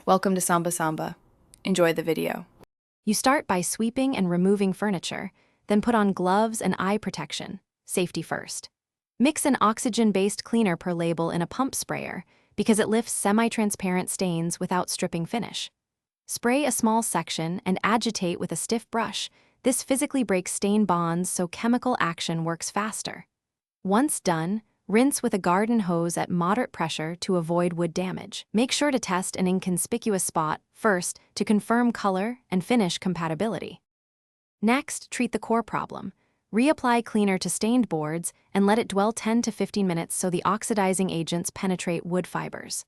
Welcome to Samba Samba. Enjoy the video. You start by sweeping and removing furniture, then put on gloves and eye protection, safety first. Mix an oxygen-based cleaner per label in a pump sprayer because it lifts semi-transparent stains without stripping finish. Spray a small section and agitate with a stiff brush. This physically breaks stain bonds so chemical action works faster. Once done, rinse with a garden hose at moderate pressure to avoid wood damage. Make sure to test an inconspicuous spot first to confirm color and finish compatibility. Next, treat the core problem. Reapply cleaner to stained boards and let it dwell 10 to 15 minutes so the oxidizing agents penetrate wood fibers.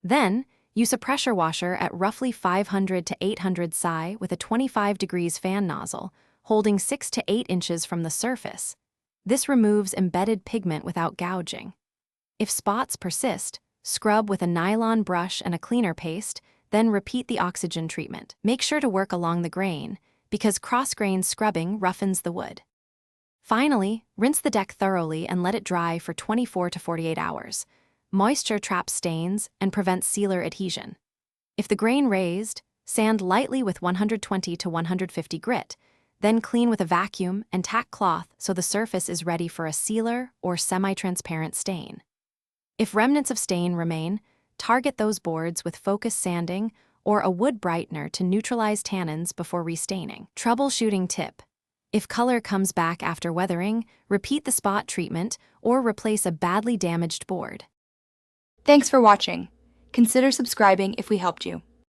Then, use a pressure washer at roughly 500 to 800 psi with a 25 degrees fan nozzle, holding 6 to 8 inches from the surface. This removes embedded pigment without gouging. If spots persist, scrub with a nylon brush and a cleaner paste, then repeat the oxygen treatment. Make sure to work along the grain, because cross-grain scrubbing roughens the wood. Finally, rinse the deck thoroughly and let it dry for 24 to 48 hours. Moisture traps stains and prevents sealer adhesion. If the grain raised, sand lightly with 120 to 150 grit, then clean with a vacuum and tack cloth so the surface is ready for a sealer or semi-transparent stain. If remnants of stain remain, target those boards with focused sanding or a wood brightener to neutralize tannins before restaining. Troubleshooting tip: if color comes back after weathering, repeat the spot treatment or replace a badly damaged board. Thanks for watching. Consider subscribing if we helped you.